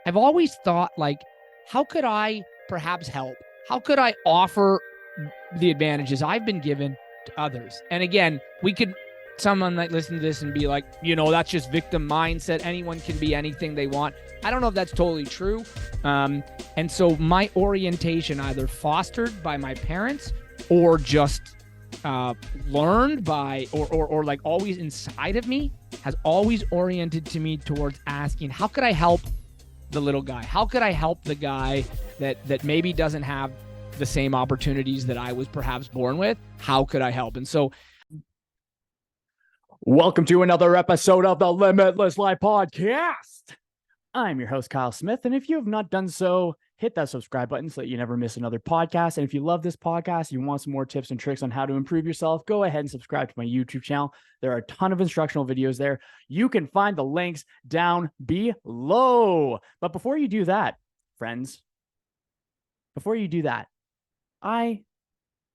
I've always thought, like, how could I perhaps help? How could I offer the advantages I've been given to others? And again, someone might listen to this and be like, that's just victim mindset. Anyone can be anything they want. I don't know if that's totally true. And so my orientation, either fostered by my parents or just learned by, or like always inside of me, has always oriented to me towards asking, how could I help the little guy? How could I help the guy that maybe doesn't have the same opportunities that I was perhaps born with? How could I help? And so, welcome to another episode of the Limitless Life podcast. I'm your host, Kyle Smith. And if you have not done so, hit that subscribe button so that you never miss another podcast. And if you love this podcast, you want some more tips and tricks on how to improve yourself, go ahead and subscribe to my YouTube channel. There are a ton of instructional videos there. You can find the links down below. But before you do that, friends, I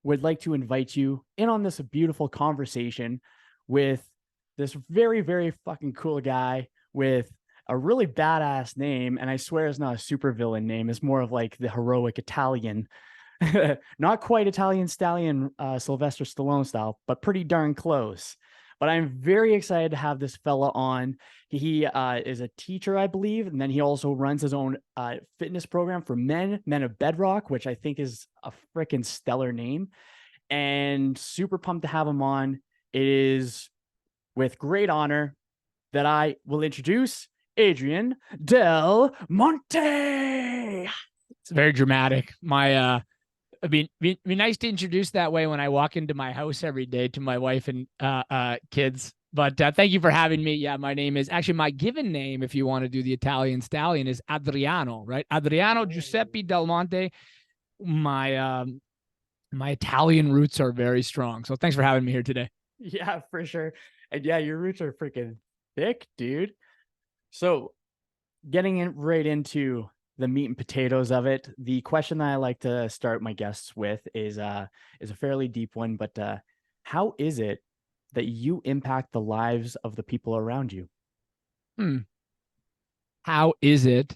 would like to invite you in on this beautiful conversation with this very, very fucking cool guy with a really badass name. And I swear it's not a super villain name. It's more of like the heroic Italian, not quite Italian stallion, Sylvester Stallone style, but pretty darn close. But I'm very excited to have this fella on. He is a teacher, I believe, and then he also runs his own fitness program for men of Bedrock, which I think is a freaking stellar name. And super pumped to have him on. It is with great honor that I will introduce Adrian Del Monte. it's very dramatic. It'd be nice to introduce that way when I walk into my house every day to my wife and kids. But thank you for having me. Yeah, my name is actually my given name, if you want to do the Italian stallion, is Adriano, right? Adriano Giuseppe Del Monte. My Italian roots are very strong. So thanks for having me here today. Yeah, for sure. And yeah, your roots are freaking thick, dude. So getting right into the meat and potatoes of it, the question that I like to start my guests with is a fairly deep one, but how is it that you impact the lives of the people around you? How is it?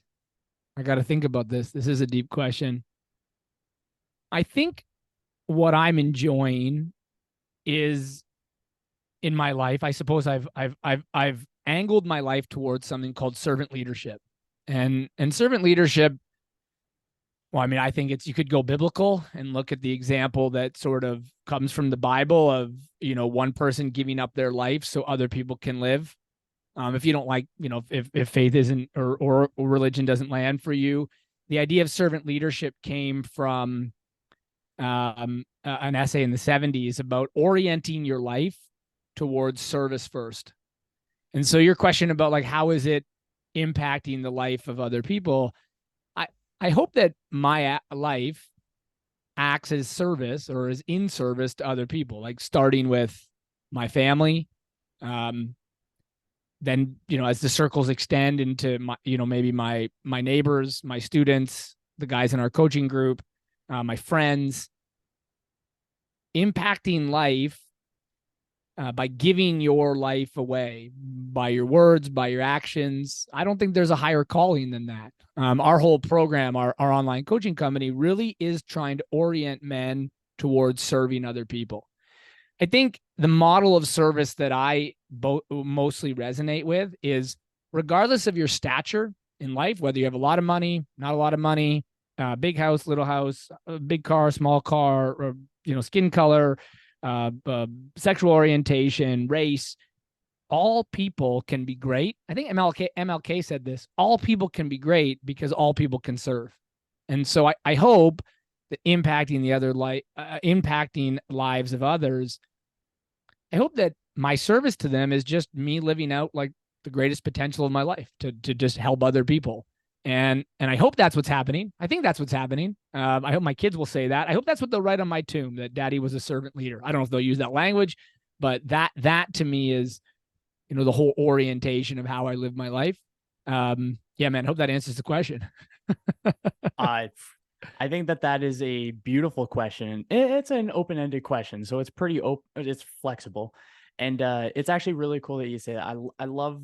I got to think about this. This is a deep question. I think what I'm enjoying is in my life. I suppose I've angled my life towards something called servant leadership, and servant leadership. Well, I mean, I think you could go biblical and look at the example that sort of comes from the Bible of, one person giving up their life so other people can live. If you don't like, if faith isn't or religion doesn't land for you, the idea of servant leadership came from an essay in the 70s about orienting your life towards service first. And so your question about like, how is it impacting the life of other people? I hope that my life acts as service or is in service to other people, like starting with my family. Then, as the circles extend into my, maybe my neighbors, my students, the guys in our coaching group, my friends, impacting life by giving your life away by your words, by your actions. I don't think there's a higher calling than that. Our whole program, our online coaching company, really is trying to orient men towards serving other people. I think the model of service that I mostly resonate with is, regardless of your stature in life, whether you have a lot of money, not a lot of money, big house, little house, big car, small car, or, skin color, sexual orientation, race, all people can be great. I think MLK said this: all people can be great because all people can serve. And so I hope that impacting lives of others, I hope that my service to them is just me living out like the greatest potential of my life to just help other people. And I hope that's what's happening. I think that's what's happening. I hope my kids will say that. I hope that's what they'll write on my tomb, that daddy was a servant leader. I don't know if they'll use that language, but that to me is, the whole orientation of how I live my life. Yeah, man, I hope that answers the question. I think that is a beautiful question. It's an open-ended question, so it's pretty open. It's flexible, and it's actually really cool that you say that. I love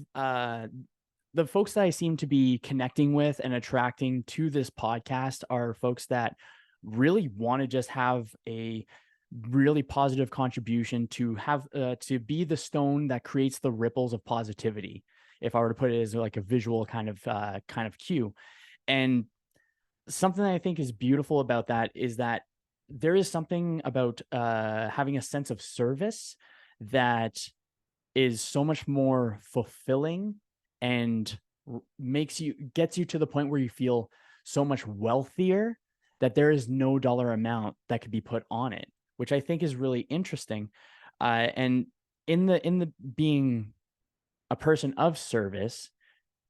the folks that I seem to be connecting with and attracting to this podcast are folks that really want to just have a really positive contribution to have to be the stone that creates the ripples of positivity. If I were to put it as like a visual kind of cue. And something that I think is beautiful about that is that there is something about having a sense of service that is so much more fulfilling and gets you to the point where you feel so much wealthier that there is no dollar amount that could be put on it, which I think is really interesting. And in the being a person of service,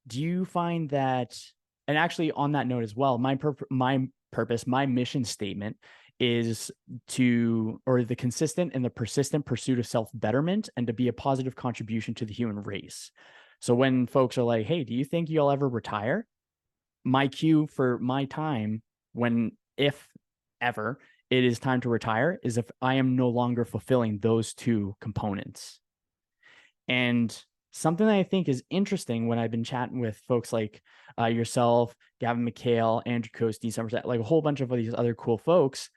do you find that, and actually on that note as well, my purpose, my mission statement is the consistent and the persistent pursuit of self-betterment and to be a positive contribution to the human race. So when folks are like, hey, do you think you'll ever retire? My cue for my time, when, if ever it is time to retire, is if I am no longer fulfilling those two components. And something that I think is interesting when I've been chatting with folks like yourself, Gavin McHale, Andrew Coste, Somerset, like a whole bunch of these other cool folks,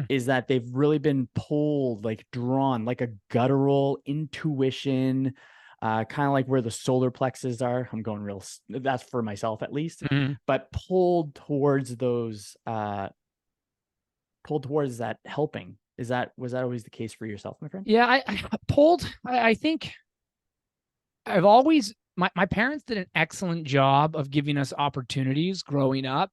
is that they've really been pulled, like drawn, like a guttural intuition, kind of like where the solar plexus are. I'm going real, that's for myself at least, but pulled towards those, pulled towards that helping. Was that always the case for yourself, my friend? Yeah, I think I've always, my parents did an excellent job of giving us opportunities growing up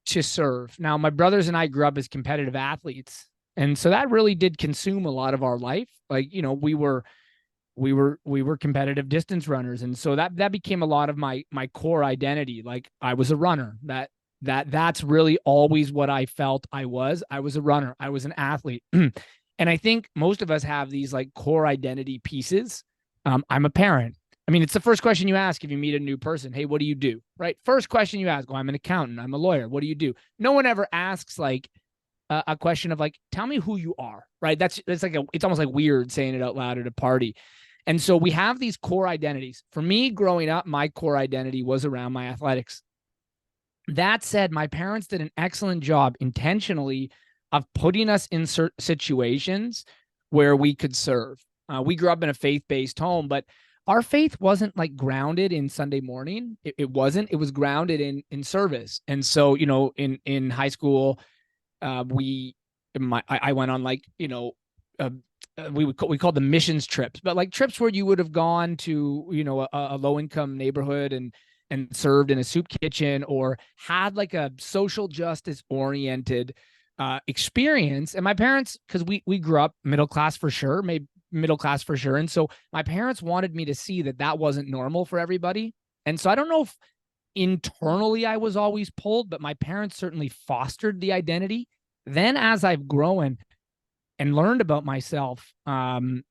to serve. Now, my brothers and I grew up as competitive athletes. And so that really did consume a lot of our life. Like, we were competitive distance runners. And so that became a lot of my core identity. Like I was a runner. That's really always what I felt I was. I was a runner. I was an athlete. And I think most of us have these like core identity pieces. I'm a parent. I mean, it's the first question you ask if you meet a new person. Hey, what do you do? Right? First question you ask, oh, I'm an accountant. I'm a lawyer. What do you do? No one ever asks like a question of like, tell me who you are. Right? It's almost like weird saying it out loud at a party. And so we have these core identities. For me, growing up, my core identity was around my athletics. That said, my parents did an excellent job intentionally of putting us in situations where we could serve. We grew up in a faith-based home, but our faith wasn't like grounded in Sunday morning. It wasn't. It was grounded in service. And so, in high school, I went on like uh, we called them missions trips, but like trips where you would have gone to a low income neighborhood and served in a soup kitchen or had like a social justice oriented experience. And my parents, because we grew up middle class for sure, maybe middle class for sure, and so my parents wanted me to see that wasn't normal for everybody. And so I don't know if internally I was always pulled, but my parents certainly fostered the identity. Then as I've grown and learned about myself, a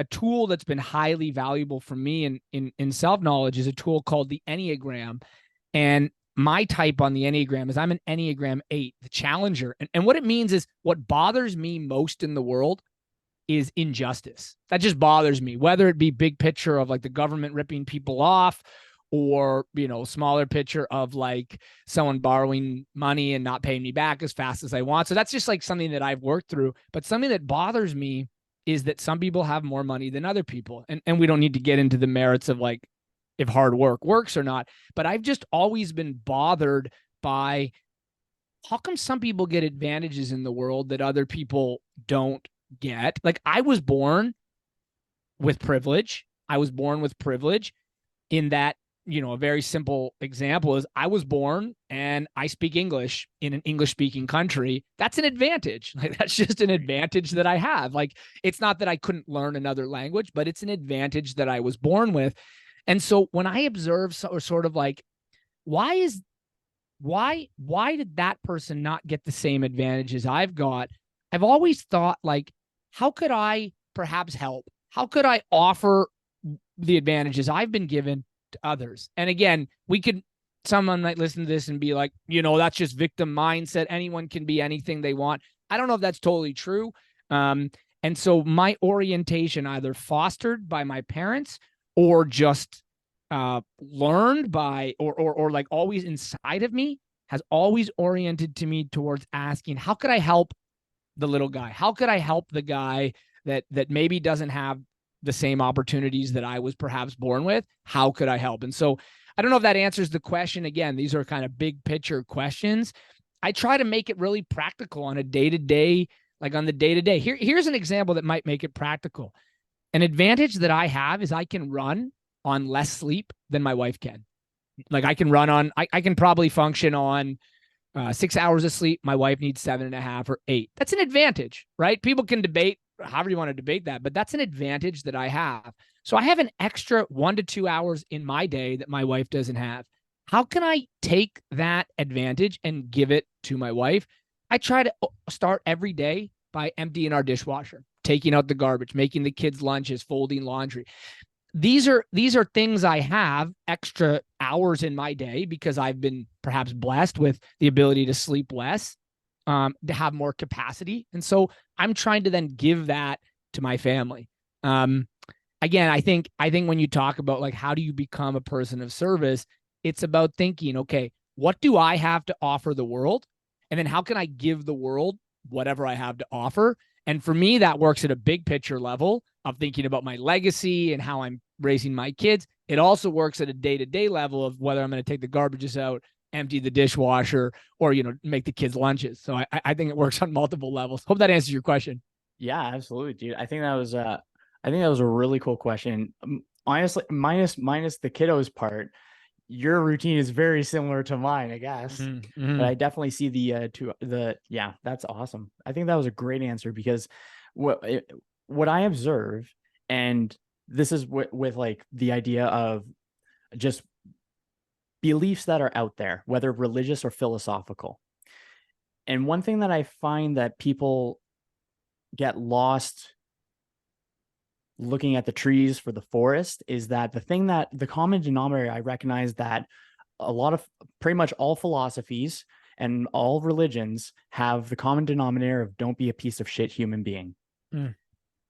tool that's been highly valuable for me in self-knowledge is a tool called the Enneagram. And my type on the Enneagram is I'm an Enneagram 8, the challenger. And what it means is what bothers me most in the world is injustice. That just bothers me, whether it be big picture of like the government ripping people off or, smaller picture of like someone borrowing money and not paying me back as fast as I want. So that's just like something that I've worked through. But something that bothers me is that some people have more money than other people. And we don't need to get into the merits of like if hard work works or not. But I've just always been bothered by how come some people get advantages in the world that other people don't get. Like I was born with privilege. I was born with privilege in that, a very simple example is I was born and I speak English in an English speaking country. That's an advantage. Like that's just an advantage that I have. Like it's not that I couldn't learn another language, but it's an advantage that I was born with. And so when I observe sort of like, why did that person not get the same advantages I've got? I've always thought like, how could I perhaps help? How could I offer the advantages I've been given to others? And again, someone might listen to this and be like, that's just victim mindset. Anyone can be anything they want. I don't know if that's totally true. And so my orientation either fostered by my parents or just learned by, or like always inside of me, has always oriented to me towards asking, how could I help the little guy? How could I help the guy that maybe doesn't have the same opportunities that I was perhaps born with? How could I help? And so I don't know if that answers the question. Again, these are kind of big picture questions. I try to make it really practical on a day-to-day, like on the day-to-day. Here's an example that might make it practical. An advantage that I have is I can run on less sleep than my wife can. Like I can run on, I can probably function on 6 hours of sleep. My wife needs 7.5 or 8. That's an advantage, right? People can debate however you want to debate that, but that's an advantage that I have. So I have an extra 1 to 2 hours in my day that my wife doesn't have. How can I take that advantage and give it to my wife? I try to start every day by emptying our dishwasher, taking out the garbage, making the kids' lunches, folding laundry. These are things I have extra hours in my day because I've been perhaps blessed with the ability to sleep less, to have more capacity. And so I'm trying to then give that to my family. Um, Again, I think when you talk about like how do you become a person of service, it's about thinking, okay, what do I have to offer the world? And then how can I give the world whatever I have to offer? And for me, that works at a big picture level of thinking about my legacy and how I'm raising my kids. It also works at a day-to-day level of whether I'm going to take the garbages out, empty the dishwasher, or make the kids lunches. So I think it works on multiple levels. Hope that answers your question. Yeah, absolutely, dude. I think that was a really cool question. Honestly, minus the kiddos part, your routine is very similar to mine, I guess. Mm-hmm. But Mm-hmm. I definitely see yeah, that's awesome. I think that was a great answer because what what I observe, and this is with like the idea of just beliefs that are out there, whether religious or philosophical. And one thing that I find that people get lost looking at the trees for the forest is that the common denominator I recognize that a lot of pretty much all philosophies and all religions have the common denominator of don't be a piece of shit human being. Mm.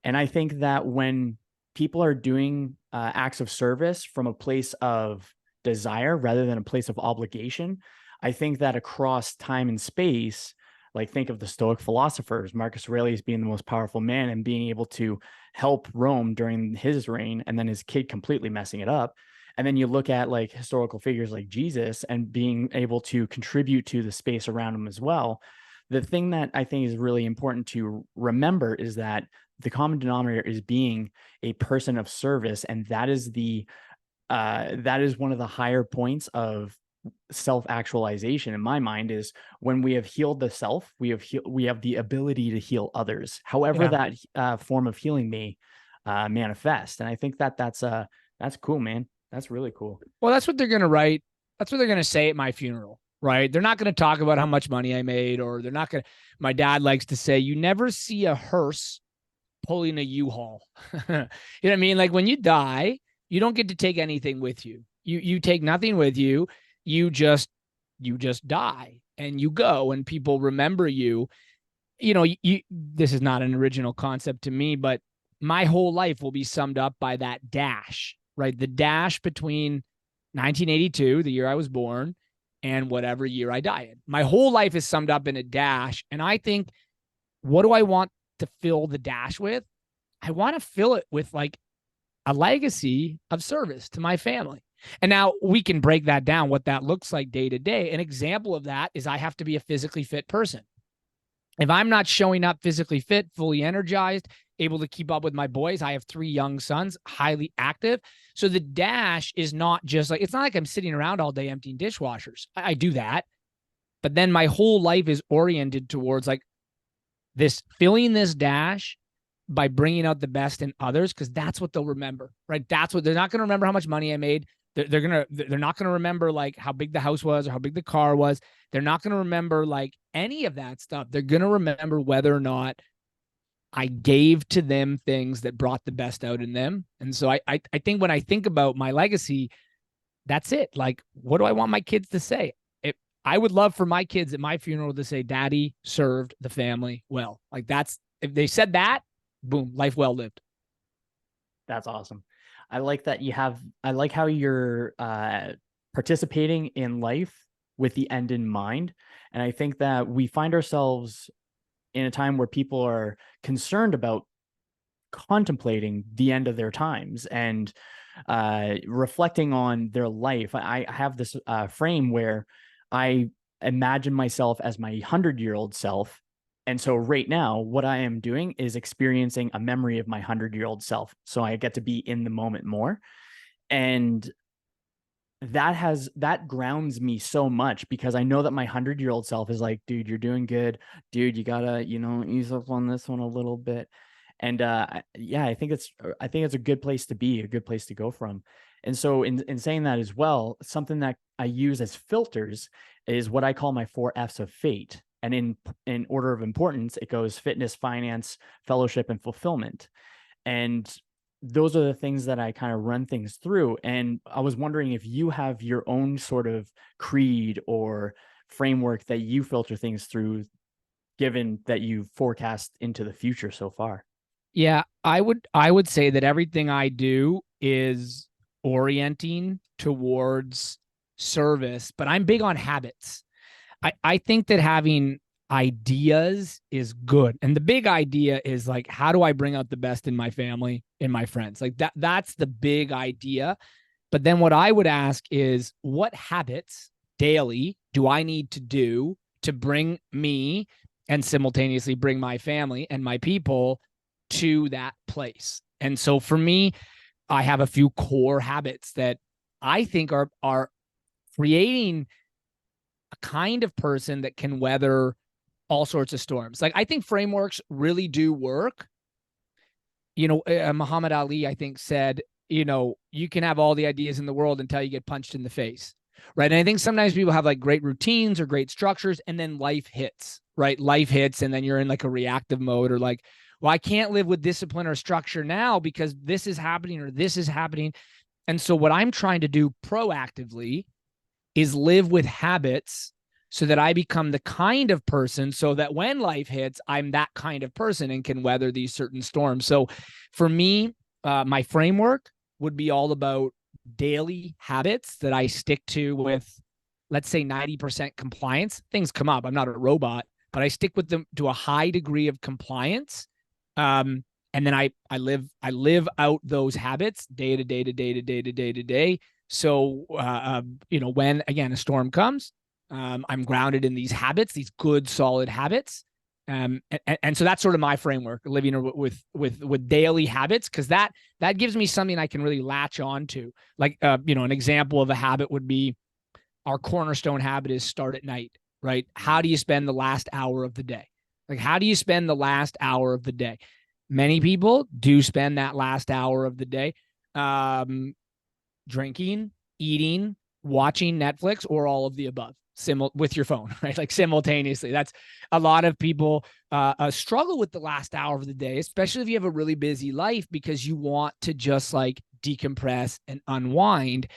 And I think that when people are doing acts of service from a place of desire rather than a place of obligation, I think that across time and space, like think of the Stoic philosophers, Marcus Aurelius being the most powerful man and being able to help Rome during his reign, and then his kid completely messing it up. And then you look at like historical figures like Jesus and being able to contribute to the space around him as well. The thing that I think is really important to remember is that the common denominator is being a person of service, and that is one of the higher points of self-actualization in my mind. Is when we have healed the self, we have the ability to heal others, however Yeah. that form of healing may manifest. And I think that that's cool, man. That's really cool. Well, that's what they're going to write. That's what they're going to say at my funeral, right? They're not going to talk about how much money I made, or they're not going to. My dad likes to say, you never see a hearse pulling a U-Haul. You know what I mean? Like when you die, you don't get to take anything with you. You take nothing with you. You just you just die and you go, and people remember you. This is not an original concept to me, but my whole life will be summed up by that dash, right? The dash between 1982, the year I was born, and whatever year I die in. My whole life is summed up in a dash. And I think, what do I want to fill the dash with? I want to fill it with like a legacy of service to my family. And now we can break that down, what that looks like day to day. An example of that is I have to be a physically fit person. If I'm not showing up physically fit, fully energized, able to keep up with my boys, I have 3 young sons, highly active. So the dash is not just like, it's not like I'm sitting around all day emptying dishwashers. I do that. But then my whole life is oriented towards like this, filling this dash by bringing out the best in others, because that's what they'll remember, right? That's what they're not going to remember, how much money I made. They're not going to remember like how big the house was or how big the car was. They're not going to remember like any of that stuff. They're going to remember whether or not I gave to them things that brought the best out in them. And so I think when I think about my legacy, that's it. Like, what do I want my kids to say? I would love for my kids at my funeral to say, Daddy served the family well. Like, that's, if they said that, boom, life well lived. That's awesome. I like that you have, I like how you're participating in life with the end in mind. And I think that we find ourselves in a time where people are concerned about contemplating the end of their times and reflecting on their life. I have this frame where I imagine myself as my 100-year-old self. And so right now, what I am doing is experiencing a memory of my 100-year-old self. So I get to be in the moment more. And that grounds me so much because I know that my 100-year-old self is like, dude, you're doing good. Dude, you gotta, ease up on this one a little bit. And yeah, I think it's a good place to be, a good place to go from. And so in saying that as well, something that I use as filters is what I call my 4 F's of fate. And in order of importance, it goes fitness, finance, fellowship, and fulfillment. And those are the things that I kind of run things through. And I was wondering if you have your own sort of creed or framework that you filter things through, given that you forecast into the future so far. Yeah, I would say that everything I do is orienting towards service, but I'm big on habits. I think that having ideas is good. And the big idea is like, how do I bring out the best in my family, in my friends? Like that's the big idea. But then what I would ask is, what habits daily do I need to do to bring me and simultaneously bring my family and my people to that place? And so for me, I have a few core habits that I think are creating a kind of person that can weather all sorts of storms. Like I think frameworks really do work. Muhammad Ali, I think, said, you can have all the ideas in the world until you get punched in the face. Right. And I think sometimes people have like great routines or great structures, and then life hits, right? Life hits, and then you're in like a reactive mode, or like, well, I can't live with discipline or structure now because this is happening or this is happening. And so what I'm trying to do proactively is live with habits so that I become the kind of person so that when life hits, I'm that kind of person and can weather these certain storms. So for me, my framework would be all about daily habits that I stick to with, let's say, 90% compliance. Things come up. I'm not a robot, but I stick with them to a high degree of compliance. And then I live out those habits day to day to day to day to day to day. So when again a storm comes, I'm grounded in these habits, these good solid habits. And so that's sort of my framework, living with daily habits, because that gives me something I can really latch on to. Like an example of a habit would be, our cornerstone habit is start at night, right? How do you spend the last hour of the day? Like, how do you spend the last hour of the day? Many people do spend that last hour of the day drinking, eating, watching Netflix, or all of the above with your phone, right? Like simultaneously. That's a lot of people struggle with the last hour of the day, especially if you have a really busy life, because you want to just like decompress and unwind.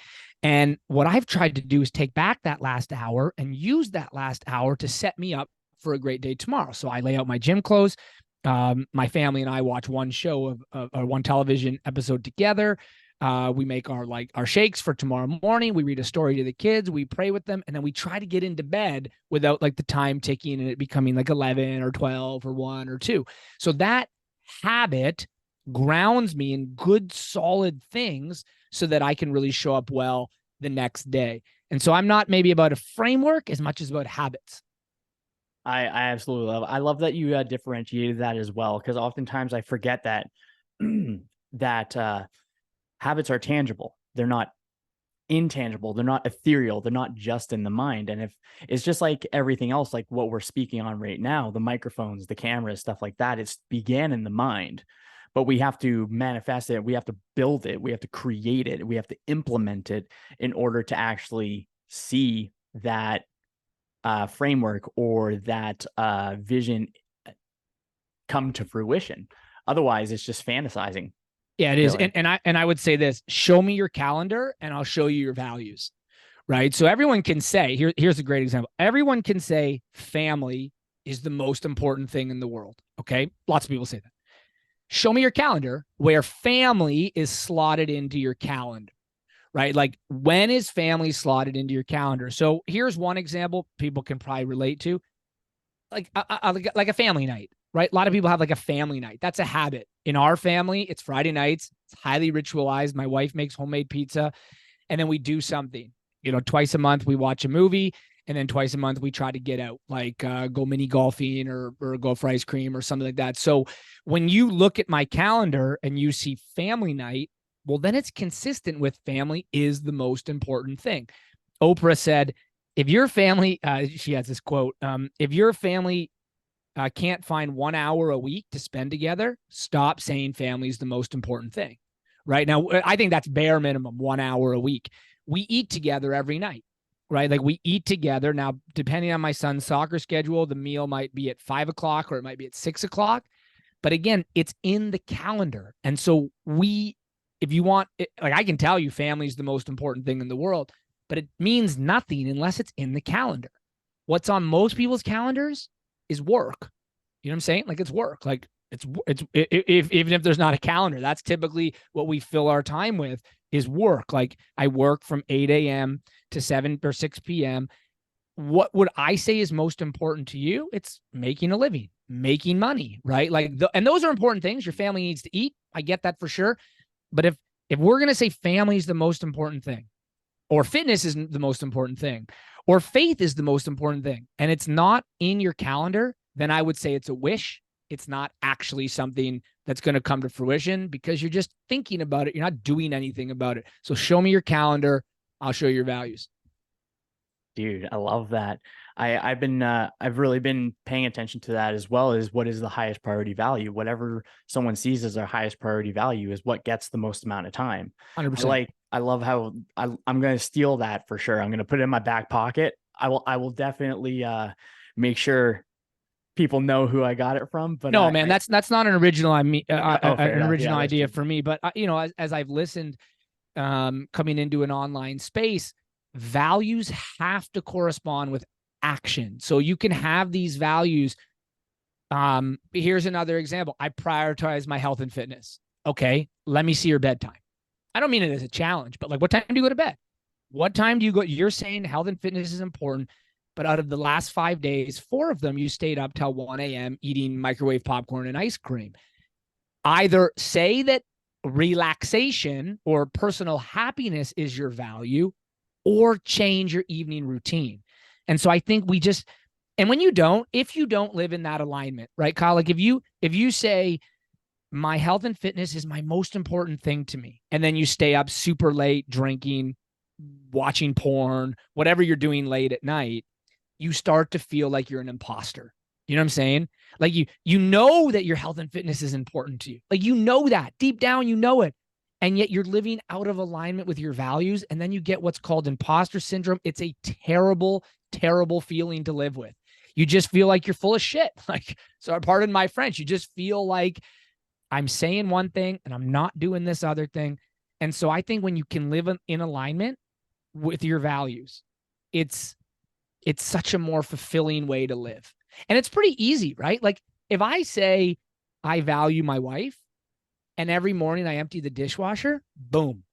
And what I've tried to do is take back that last hour and use that last hour to set me up for a great day tomorrow. So I lay out my gym clothes. My family and I watch one show or one television episode together. We make our shakes for tomorrow morning. We read a story to the kids. We pray with them, and then we try to get into bed without like the time ticking and it becoming like 11 or 12 or 1 or 2. So that habit grounds me in good, solid things so that I can really show up well the next day. And so I'm not maybe about a framework as much as about habits. I absolutely love it. I love that you differentiated that as well, because oftentimes I forget that that habits are tangible. They're not intangible. They're not ethereal. They're not just in the mind. And if it's just like everything else, like what we're speaking on right now, the microphones, the cameras, stuff like that, it's began in the mind, but we have to manifest it. We have to build it. We have to create it. We have to implement it in order to actually see that framework or that vision come to fruition. Otherwise, it's just fantasizing. Yeah, it is. Really. And I would say this: show me your calendar and I'll show you your values. Right. So everyone can say, here's a great example. Everyone can say family is the most important thing in the world. Okay. Lots of people say that. show me your calendar where family is slotted into your calendar, right? Like, when is family slotted into your calendar? So here's one example people can probably relate to, like a family night, right? A lot of people have like a family night. That's a habit. In our family, it's Friday nights. It's highly ritualized. My wife makes homemade pizza, and then we do something. Twice a month we watch a movie, and then twice a month we try to get out, like go mini golfing or go for ice cream or something like that. So when you look at my calendar and you see family night, well, then it's consistent with family is the most important thing. Oprah said, if your family, she has this quote, if your family can't find 1 hour a week to spend together, stop saying family is the most important thing. Right now, I think that's bare minimum 1 hour a week. We eat together every night, right? Like, we eat together. Now, depending on my son's soccer schedule, the meal might be at 5 o'clock or it might be at 6 o'clock. But again, it's in the calendar. And so if you want, like, I can tell you family is the most important thing in the world, but it means nothing unless it's in the calendar. What's on most people's calendars is work. You know what I'm saying? Like, it's work. Like, it's if even if there's not a calendar, that's typically what we fill our time with is work. Like, I work from 8 a.m. to 7 or 6 p.m. What would I say is most important to you? It's making a living, making money, right? Like, and those are important things. Your family needs to eat. I get that for sure. But if we're going to say family is the most important thing, or fitness is the most important thing, or faith is the most important thing, and it's not in your calendar, then I would say it's a wish. It's not actually something that's going to come to fruition because you're just thinking about it. You're not doing anything about it. So show me your calendar. I'll show you your values. Dude, I love that. I've really been paying attention to that, as well as what is the highest priority value. Whatever someone sees as their highest priority value is what gets the most amount of time. 100%. I love how I'm going to steal that for sure. I'm going to put it in my back pocket. I will definitely make sure people know who I got it from. But No, man, that's not an original. fair An enough. Yeah, original that's idea true. for me. But as I've listened, coming into an online space, values have to correspond with action. So you can have these values. Here's another example. I prioritize my health and fitness. Okay, let me see your bedtime. I don't mean it as a challenge, but like, what time do you go to bed? What time do you go? You're saying health and fitness is important, but out of the last 5 days, 4 of them you stayed up till 1 a.m. eating microwave popcorn and ice cream. Either say that relaxation or personal happiness is your value, or change your evening routine. And so I think and when if you don't live in that alignment, right, Kyle? Like, if you say my health and fitness is my most important thing to me, and then you stay up super late drinking, watching porn, whatever you're doing late at night, you start to feel like you're an imposter. You know what I'm saying? Like, you know that your health and fitness is important to you. Like, you know that deep down, you know it. And yet you're living out of alignment with your values. And then you get what's called imposter syndrome. It's a terrible, terrible feeling to live with. You just feel like you're full of shit. Like, so pardon my French, you just feel like I'm saying one thing and I'm not doing this other thing. And so I think when you can live in alignment with your values, it's such a more fulfilling way to live. And it's pretty easy, right? Like, if I say I value my wife and every morning I empty the dishwasher, boom.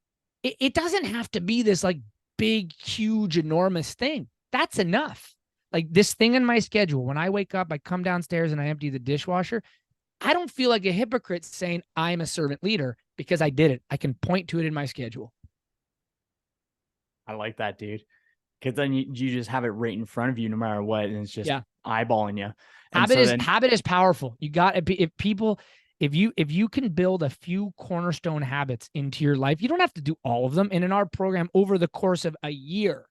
It doesn't have to be this like big, huge, enormous thing. That's enough. Like, this thing in my schedule, when I wake up, I come downstairs and I empty the dishwasher. I don't feel like a hypocrite saying I'm a servant leader because I did it. I can point to it in my schedule. I like that, dude. Because then you just have it right in front of you no matter what, and it's just Yeah. eyeballing you. And Habit so is then habit is powerful. You got if you can build a few cornerstone habits into your life, you don't have to do all of them. And in our program, over the course of a year,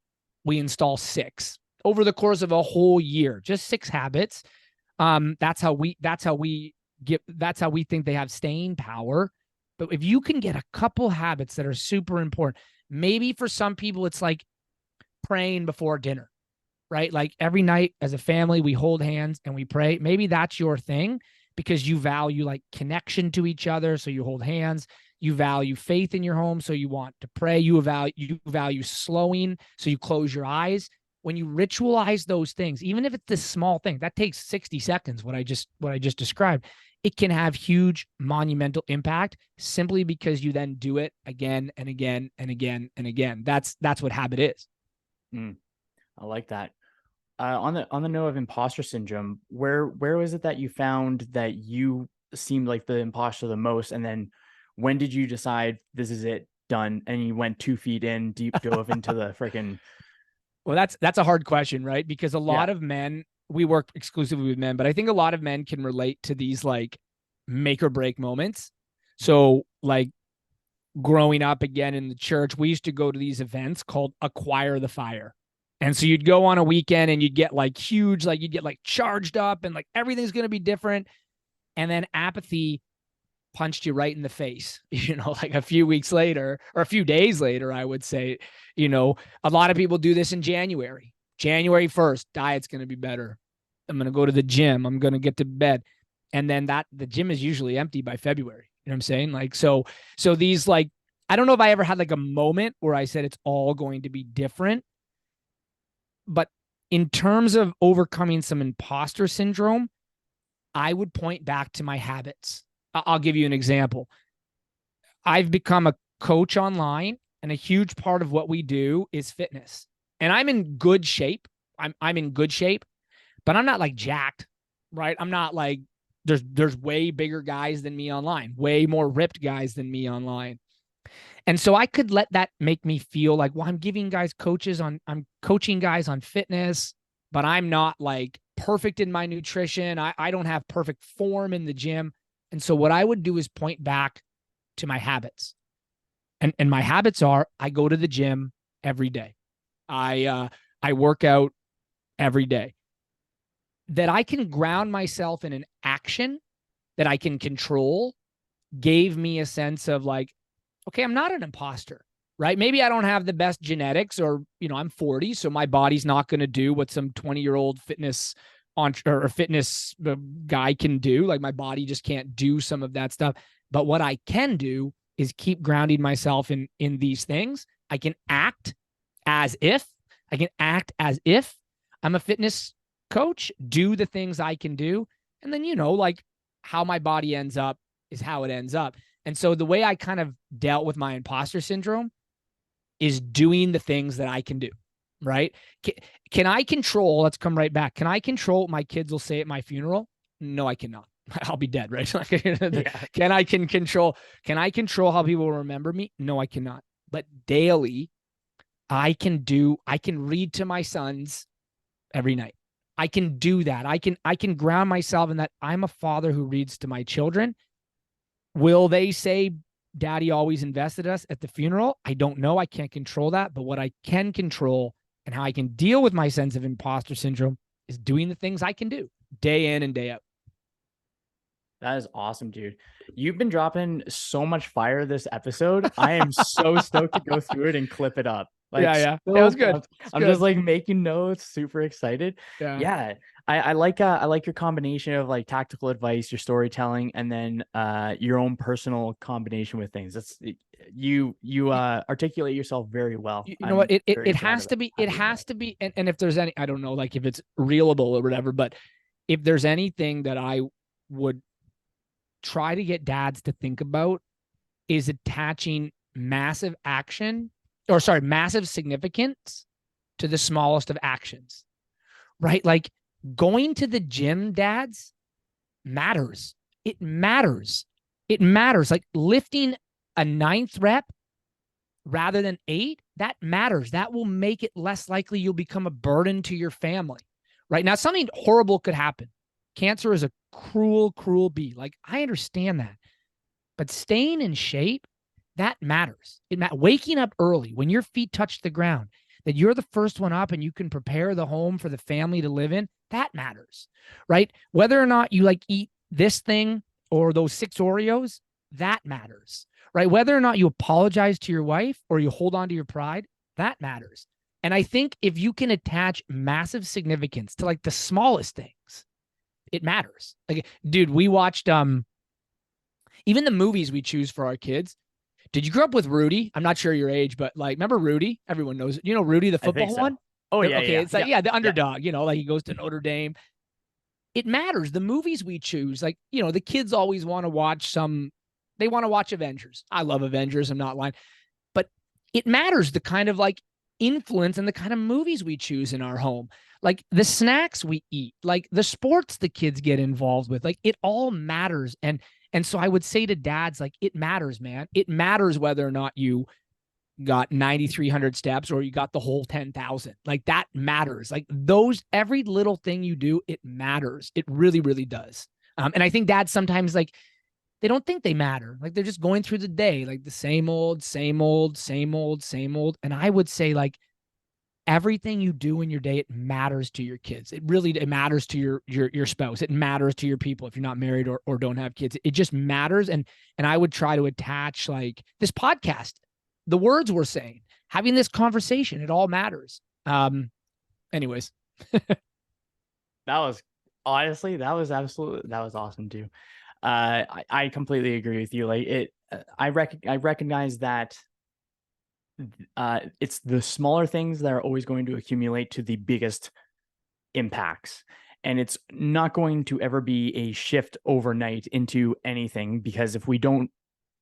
we install 6. Over the course of a whole year, just 6 habits. That's how we think they have staying power. But if you can get a couple habits that are super important, maybe for some people it's like praying before dinner, right? Like, every night as a family, we hold hands and we pray. Maybe that's your thing because you value like connection to each other. So you hold hands. You value faith in your home. So you want to pray. You value slowing. So you close your eyes. When you ritualize those things, even if it's this small thing, that takes 60 seconds, what I just described. it can have huge monumental impact simply because you then do it again and again and again and again. That's what habit is. Mm, I like that. On the note of imposter syndrome, where was it that you found that you seemed like the imposter the most, and then when did you decide this is it, done, and you went 2 feet in, deep dove into the freaking Well, that's a hard question, right? Because a yeah. lot of men, we work exclusively with men, but I think a lot of men can relate to these like make or break moments. So like growing up again in the church, we used to go to these events called Acquire the Fire. And so you'd go on a weekend and you'd get like huge, like you'd get like charged up and like everything's going to be different. And then apathy punched you right in the face, like a few weeks later or a few days later, I would say, a lot of people do this in January 1st, diet's going to be better. I'm going to go to the gym. I'm going to get to bed. And then the gym is usually empty by February. You know what I'm saying? Like, so these like, I don't know if I ever had like a moment where I said it's all going to be different, but in terms of overcoming some imposter syndrome, I would point back to my habits. I'll give you an example. I've become a coach online, and a huge part of what we do is fitness. And I'm in good shape. I'm in good shape, but I'm not like jacked, right? I'm not like there's way bigger guys than me online, way more ripped guys than me online. And so I could let that make me feel like, well, I'm coaching guys on fitness, but I'm not like perfect in my nutrition. I don't have perfect form in the gym. And so what I would do is point back to my habits. And my habits are I go to the gym every day. I work out every day. That I can ground myself in an action that I can control gave me a sense of like, okay, I'm not an imposter, right? Maybe I don't have the best genetics or, I'm 40, so my body's not going to do what some 20-year-old fitness guy can do. Like my body just can't do some of that stuff. But what I can do is keep grounding myself in these things. I can act as if I'm a fitness coach, do the things I can do. And then, like how my body ends up is how it ends up. And so the way I kind of dealt with my imposter syndrome is doing the things that I can do, right? Can I control, let's come right back. Can I control what my kids will say at my funeral? No, I cannot. I'll be dead, right? Yeah. Can I control how people remember me? No, I cannot. But daily, I can read to my sons every night. I can do that. I can ground myself in that I'm a father who reads to my children. Will they say daddy always invested us at the funeral? I don't know. I can't control that. But what I can control and how I can deal with my sense of imposter syndrome is doing the things I can do day in and day out. That is awesome, dude. You've been dropping so much fire this episode. I am so stoked to go through it and clip it up. Like Yeah, yeah. Yeah, it so was good. pumped. It's I'm just good. like making notes, super excited. Yeah. Yeah. I like your combination of like tactical advice, your storytelling, and then your own personal combination with things. That's you articulate yourself very well. You know what? I'm It very proud has of it. to be, it Happy with that. has to be, and if there's any, I don't know, like if it's reelable or whatever, but if there's anything that I would try to get dads to think about is attaching massive action or sorry, massive significance to the smallest of actions, right? Like going to the gym, dads, matters. It matters. It matters. Like lifting a ninth rep rather than 8, that matters. That will make it less likely you'll become a burden to your family, right? Now, something horrible could happen. Cancer is a cruel, cruel bee. Like, I understand that. But staying in shape, that matters. Waking up early when your feet touch the ground, that you're the first one up and you can prepare the home for the family to live in, that matters, right? Whether or not you like eat this thing or those 6 Oreos, that matters, right? Whether or not you apologize to your wife or you hold on to your pride, that matters. And I think if you can attach massive significance to like the smallest things, it matters. Like, dude, we watched even the movies we choose for our kids. Did you grow up with Rudy? I'm not sure your age, but like, remember Rudy? Everyone knows it. You know Rudy, the I think football so. one? Oh yeah, Okay, yeah, it's like, yeah, yeah, the yeah. underdog, like he goes to Notre Dame. it matters. The movies we choose, like, the kids always want to watch they want to watch Avengers. I love Avengers. I'm not lying, but it matters the kind of like influence and the kind of movies we choose in our home, like the snacks we eat, like the sports the kids get involved with, like it all matters. And so I would say to dads, like, it matters, man. It matters whether or not you got 9,300 steps or you got the whole 10,000. Like that matters. Like every little thing you do, it matters. It really, really does. And I think dads sometimes, like, they don't think they matter. Like they're just going through the day, like the same old, same old, same old, same old. And I would say, like, everything you do in your day, it matters to your kids. It matters to your spouse. It matters to your people if you're not married or don't have kids. It just matters. And I would try to attach, like, this podcast, the words we're saying, having this conversation, it all matters. Anyways. That was honestly, that was awesome too. I completely agree with you. Like I recognize that it's the smaller things that are always going to accumulate to the biggest impacts. And it's not going to ever be a shift overnight into anything, because if we don't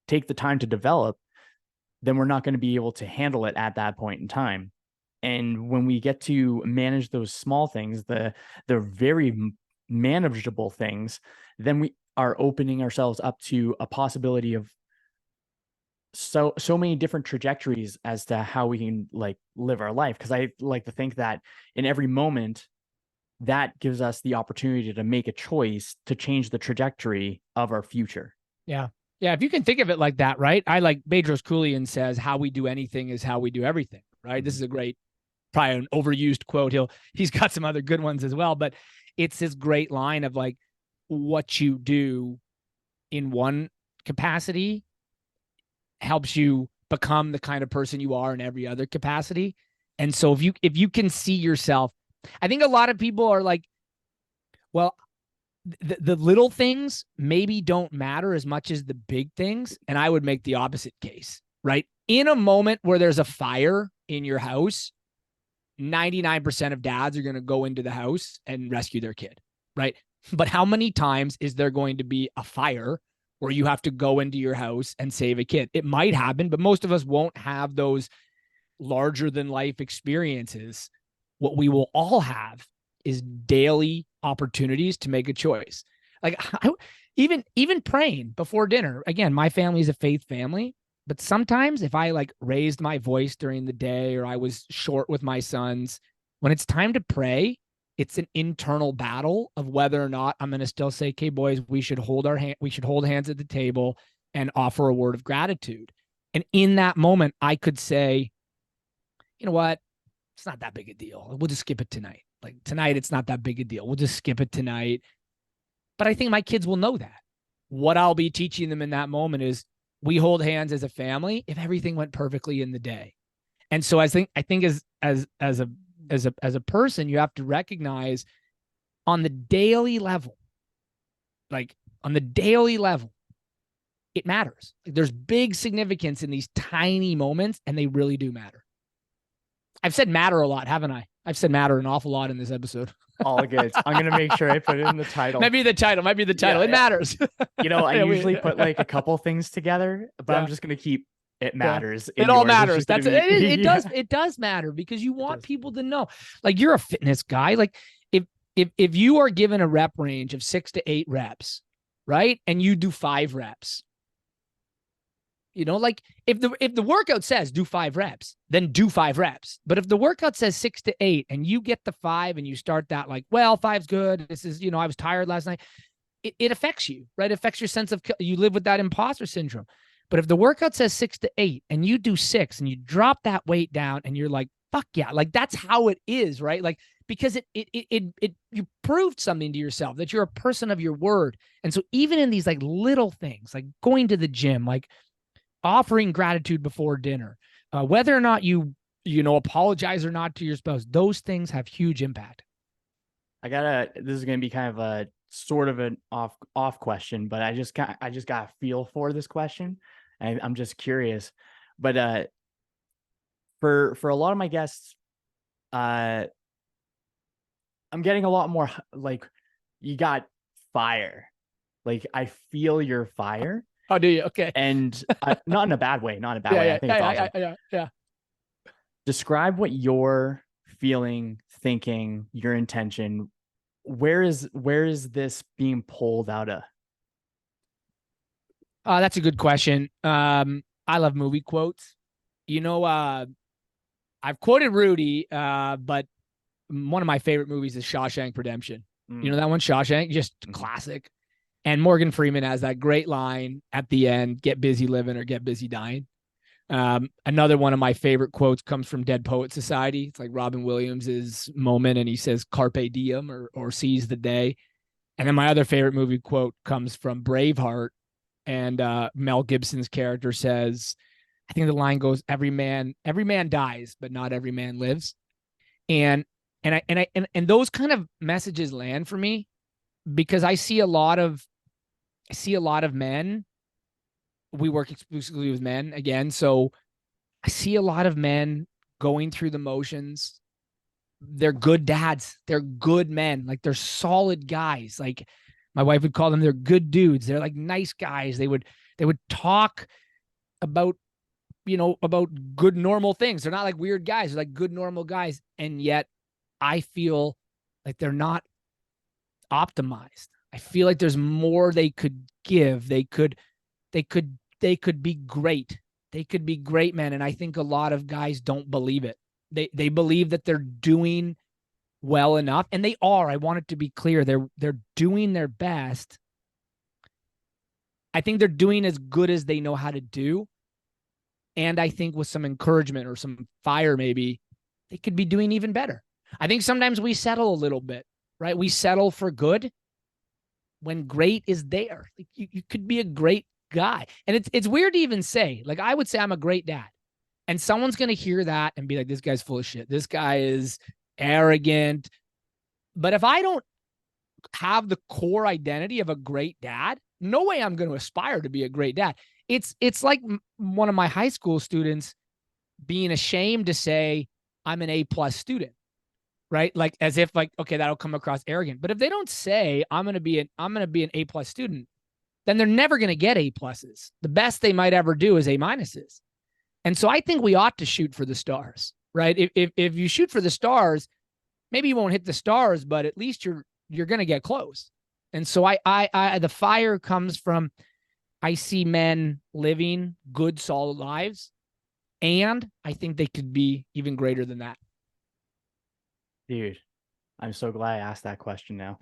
take the time to develop, then we're not going to be able to handle it at that point in time. And when we get to manage those small things, the very manageable things, then we are opening ourselves up to a possibility of so many different trajectories as to how we can like live our life. Because I like to think that in every moment, that gives us the opportunity to make a choice to change the trajectory of our future. Yeah. Yeah. If you can think of it like that, right? I like Bedros Koulian says, how we do anything is how we do everything, right? Mm-hmm. This is a great, probably an overused quote. He's got some other good ones as well, but it's this great line of like, what you do in one capacity helps you become the kind of person you are in every other capacity. And so if you can see yourself, I think a lot of people are like, well, the little things maybe don't matter as much as the big things. And I would make the opposite case, right? In a moment where there's a fire in your house, 99% of dads are going to go into the house and rescue their kid, right? But how many times is there going to be a fire where you have to go into your house and save a kid? It might happen, but most of us won't have those larger than life experiences. What we will all have is daily opportunities to make a choice. Like even praying before dinner. Again, my family is a faith family, but sometimes if I like raised my voice during the day or I was short with my sons, when it's time to pray, it's an internal battle of whether or not I'm going to still say, "Okay, boys, we should hold hands at the table and offer a word of gratitude." And in that moment, I could say, "You know what? It's not that big a deal. We'll just skip it tonight. Like tonight, it's not that big a deal. We'll just skip it tonight." But I think my kids will know that. What I'll be teaching them in that moment is we hold hands as a family if everything went perfectly in the day. And so I think as a person, you have to recognize on the daily level, like on the daily level, it matters. Like, there's big significance in these tiny moments, and they really do matter. I've said matter a lot, haven't I? I've said matter an awful lot in this episode. All good. I'm going to make sure I put it in the title. Might be the title. Yeah, it matters. You know, I usually put like a couple things together, but I'm just going to keep it matters. It all matters. It does matter because you want people to know. Like you're a fitness guy. Like if you are given a rep range of 6 to 8 reps, right? And you do 5 reps. You know, like if the workout says do 5 reps, then do 5 reps. But if the workout says 6 to 8 and you get the 5 and you start that like, well, 5's good. This is, I was tired last night. It affects you, right? It affects your sense of, you live with that imposter syndrome. But if the workout says 6 to 8 and you do 6 and you drop that weight down and you're like, fuck yeah, like that's how it is, right? Like, because you proved something to yourself that you're a person of your word. And so even in these like little things, like going to the gym, like offering gratitude before dinner, whether or not you apologize or not to your spouse, those things have huge impact. This is going to be kind of a sort of an off question, but I just got a feel for this question. I'm just curious, but for a lot of my guests, I'm getting a lot more like you got fire. Like I feel your fire, Oh, do you? Okay. and not in a bad way, not in a bad Yeah, way. I yeah, think yeah, it's yeah, awesome. yeah, yeah, yeah. Describe what you're feeling, thinking, your intention. Where is this being pulled out of? That's a good question. I love movie quotes. You know, I've quoted Rudy, but one of my favorite movies is Shawshank Redemption. You know Mm. that one, Shawshank, just Mhm. classic. And Morgan Freeman has that great line at the end: "Get busy living or get busy dying." Another one of my favorite quotes comes from Dead Poet Society. It's like Robin Williams's moment, and he says "Carpe diem" or "seize the day." And then my other favorite movie quote comes from Braveheart, and Mel Gibson's character says, I think the line goes, every man dies, but not every man lives." And and those kind of messages land for me because I see a lot of men. We work exclusively with men again, so I see a lot of men going through the motions. They're good dads. They're good men. Like they're solid guys. Like my wife would call them, they're good dudes. They're like nice guys. They would talk about, about good normal things. They're not like weird guys. They're like good normal guys. And yet I feel like they're not optimized. I feel like there's more they could give. They could be great. They could be great men. And I think a lot of guys don't believe it. They believe that they're doing well enough, and they are. I want it to be clear. They're doing their best. I think they're doing as good as they know how to do. And I think with some encouragement or some fire, maybe they could be doing even better. I think sometimes we settle a little bit, right? We settle for good when great is there. Like you could be a great guy. And it's weird to even say. Like I would say I'm a great dad. And someone's gonna hear that and be like, this guy's full of shit. This guy is arrogant. But if I don't have the core identity of a great dad, no way I'm going to aspire to be a great dad. It's like one of my high school students being ashamed to say I'm an A+ student, right? Like as if like, okay, that'll come across arrogant. But if they don't say I'm going to be an A+ student, then they're never going to get A+s. The best they might ever do is A-. And so I think we ought to shoot for the stars, right? If you shoot for the stars, maybe you won't hit the stars, but at least you're going to get close. And so the fire comes from, I see men living good, solid lives, and I think they could be even greater than that. Dude, I'm so glad I asked that question now.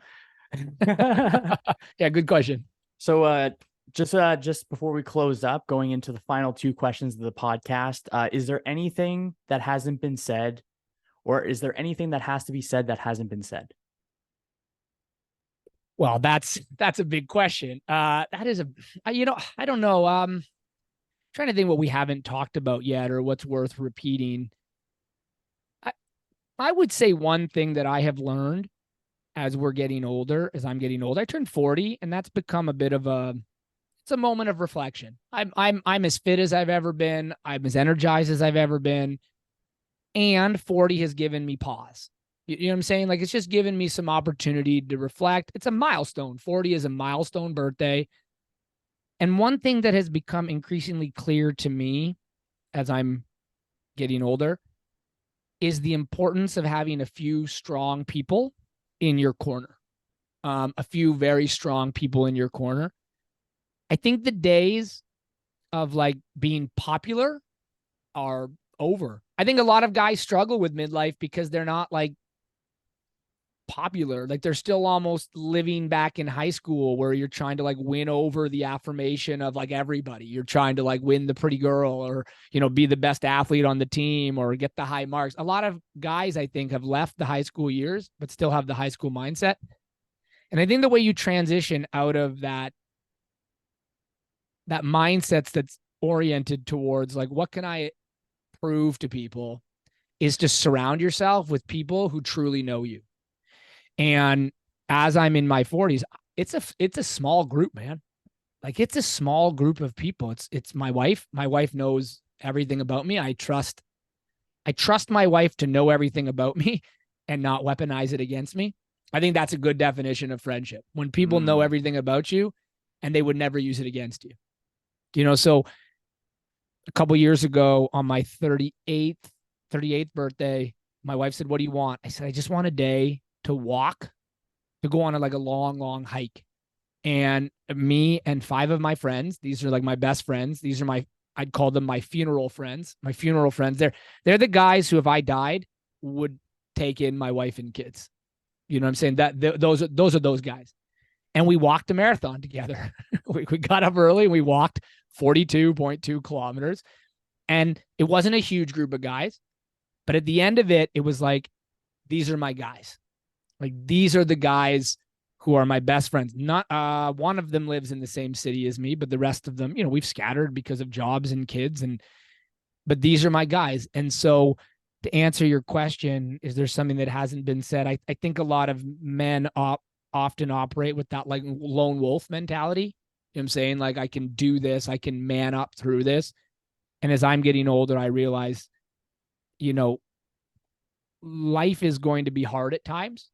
Yeah, good question. So just before we close up, going into the final two questions of the podcast, is there anything that hasn't been said, or is there anything that has to be said that hasn't been said? Well, that's a big question. That is I don't know. Trying to think what we haven't talked about yet or what's worth repeating. I, I would say one thing that I have learned as we're getting older, as I'm getting old. I turned 40, and that's become a bit of it's a moment of reflection. I'm as fit as I've ever been. I'm as energized as I've ever been. And 40 has given me pause. You know what I'm saying? Like it's just given me some opportunity to reflect. It's a milestone. 40 is a milestone birthday. And one thing that has become increasingly clear to me as I'm getting older is the importance of having a few strong people in your corner. A few very strong people in your corner. I think the days of like being popular are over. I think a lot of guys struggle with midlife because they're not like popular. Like they're still almost living back in high school where you're trying to like win over the affirmation of like everybody. You're trying to like win the pretty girl or, be the best athlete on the team or get the high marks. A lot of guys, I think, have left the high school years, but still have the high school mindset. And I think the way you transition out of that mindset that's oriented towards like, what can I prove to people, is to surround yourself with people who truly know you. And as I'm in my 40s, it's a small group, man. Like it's a small group of people. It's my wife. My wife knows everything about me. I trust my wife to know everything about me and not weaponize it against me. I think that's a good definition of friendship. When people know Mm. everything about you and they would never use it against you. So a couple years ago on my 38th birthday, my wife said, "What do you want?" I said, "I just want a day to walk, to go on like a long, long hike." And me and five of my friends, these are like my best friends. These are I'd call them my funeral friends. My funeral friends. They're the guys who, if I died, would take in my wife and kids. You know what I'm saying? Those are those guys. And we walked a marathon together. we got up early and we walked 42.2 kilometers. And it wasn't a huge group of guys, but at the end of it, it was like, these are my guys. Like, these are the guys who are my best friends. Not one of them lives in the same city as me, but the rest of them, we've scattered because of jobs and kids. But these are my guys. And so, to answer your question, is there something that hasn't been said? I think a lot of men often operate with that like lone wolf mentality. You know what I'm saying? Like, I can do this, I can man up through this. And as I'm getting older, I realize, you know, life is going to be hard at times.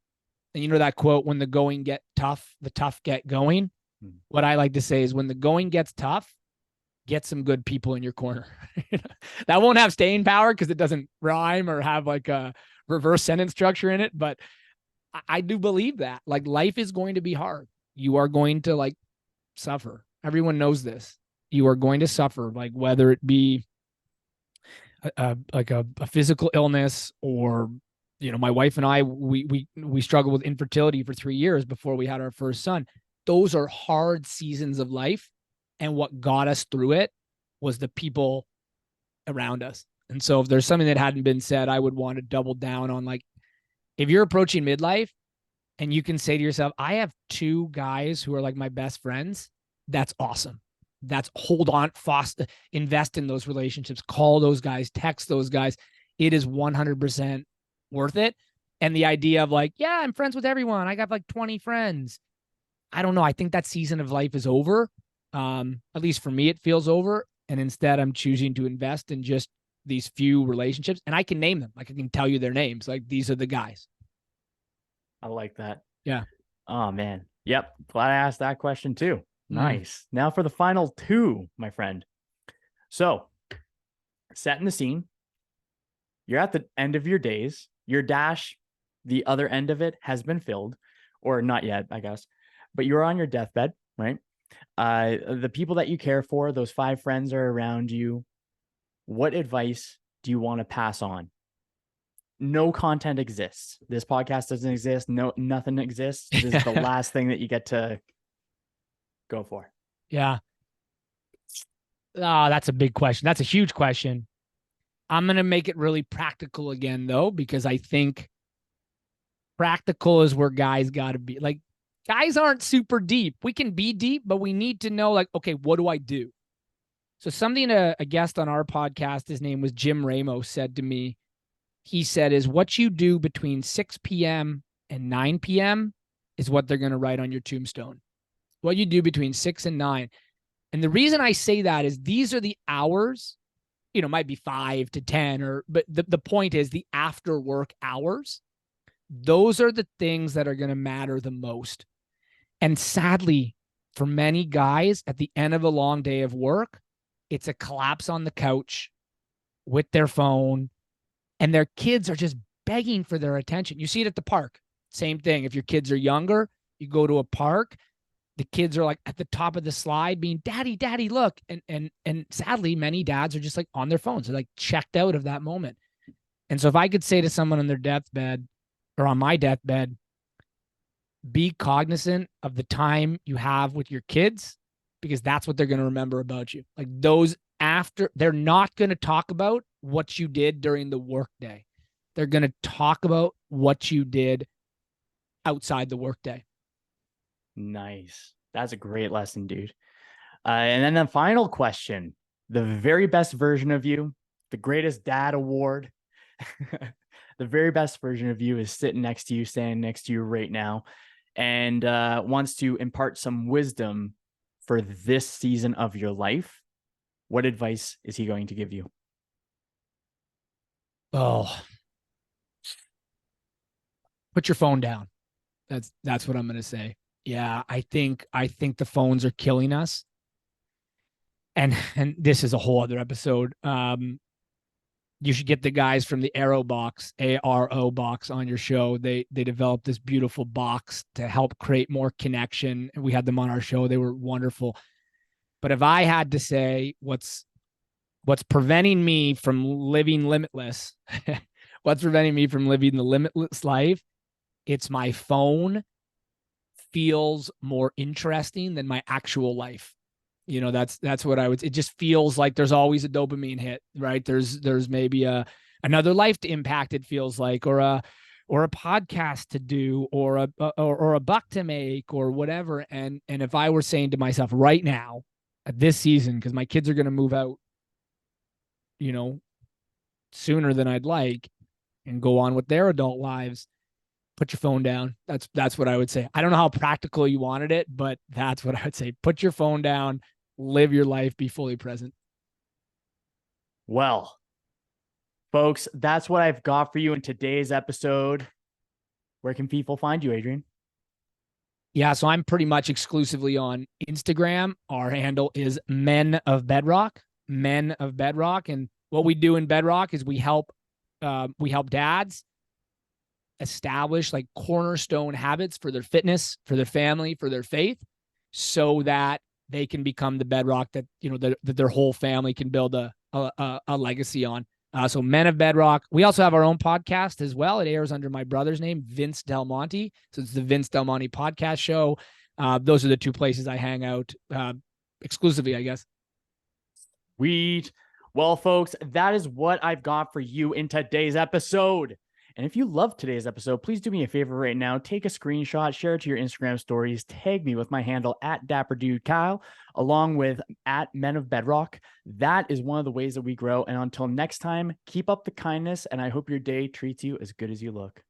And that quote, when the going get tough, the tough get going. Mm. What I like to say is, when the going gets tough, get some good people in your corner. That won't have staying power because it doesn't rhyme or have like a reverse sentence structure in it. But I do believe that like life is going to be hard. You are going to like suffer. Everyone knows this. You are going to suffer, like whether it be a physical illness, or my wife and I, we struggled with infertility for 3 years before we had our first son. Those are hard seasons of life, and what got us through it was the people around us. And so if there's something that hadn't been said, I would want to double down on, like, if you're approaching midlife and you can say to yourself, I have two guys who are like my best friends, that's awesome. That's hold on, foster, invest in those relationships, call those guys, text those guys. It is 100% worth it. And the idea of like, yeah, I'm friends with everyone, I got like 20 friends. I don't know. I think that season of life is over. At least for me, it feels over. And instead, I'm choosing to invest in just these few relationships. And I can name them. Like, I can tell you their names. Like, these are the guys. I like that. Yeah. Oh man. Yep. Glad I asked that question too. Mm. Nice. Now for the final two, my friend. So, setting the scene. You're at the end of your days. Your dash, the other end of it, has been filled, or not yet, I guess. But you're on your deathbed, right? The people that you care for, those five friends are around you. What advice do you want to pass on? No content exists. This podcast doesn't exist. No, nothing exists. This is the last thing that you get to go for. Yeah. Oh, that's a big question. That's a huge question. I'm going to make it really practical again, though, because I think practical is where guys got to be. Like, guys aren't super deep. We can be deep, but we need to know, like, okay, what do I do? So, something a guest on our podcast, his name was Jim Ramos, said to me, he said, is what you do between 6 p.m. and 9 p.m. is what they're going to write on your tombstone. What you do between 6 and 9. And the reason I say that is these are the hours, might be 5 to 10, but the point is the after work hours. Those are the things that are going to matter the most. And sadly, for many guys, at the end of a long day of work, it's a collapse on the couch with their phone, and their kids are just begging for their attention. You see it at the park. Same thing. If your kids are younger, you go to a park, the kids are like at the top of the slide being, daddy, daddy, look. And sadly, many dads are just like on their phones. They're like checked out of that moment. And so if I could say to someone on their deathbed or on my deathbed, be cognizant of the time you have with your kids, because that's what they're going to remember about you. Like, those after, they're not going to talk about what you did during the workday. They're going to talk about what you did outside the workday. Nice. That's a great lesson, dude. And then the final question, the very best version of you, the greatest dad award, the very best version of you is sitting next to you, standing next to you right now, and wants to impart some wisdom for this season of your life. What advice is he going to give you? Oh, put your phone down. That's what I'm gonna say. Yeah, I think the phones are killing us. And this is a whole other episode. You should get the guys from the Arrow box, ARO box on your show. They developed this beautiful box to help create more connection. We had them on our show. They were wonderful. But if I had to say what's preventing me from living limitless, what's preventing me from living the limitless life, it's my phone feels more interesting than my actual life. That's what I would, it just feels like there's always a dopamine hit, right? There's maybe another life to impact, it feels like, or a podcast to do, or a buck to make, or whatever. And if I were saying to myself right now, this season, because my kids are going to move out, you know sooner than I'd like, and go on with their adult lives, put your phone down. That's what I would say. I don't know how practical you wanted it, but that's what I would say. Put your phone down, live your life, be fully present. Well, folks, that's what I've got for you in today's episode. Where can people find you, Adrian? Yeah, so I'm pretty much exclusively on Instagram. Our handle is Men of Bedrock, Men of Bedrock, and what we do in Bedrock is we help dads establish like cornerstone habits for their fitness, for their family, for their faith, so that they can become the bedrock that that their whole family can build a legacy on. So Men of Bedrock. We also have our own podcast as well. It airs under my brother's name, Vince Del Monte. So it's the Vince Del Monte podcast show. Those are the two places I hang out exclusively, I guess. Sweet. Well, folks, that is what I've got for you in today's episode. And if you love today's episode, please do me a favor right now. Take a screenshot, share it to your Instagram stories, tag me with my handle at DapperDudeKyle, along with at Men of Bedrock. That is one of the ways that we grow. And until next time, keep up the kindness, and I hope your day treats you as good as you look.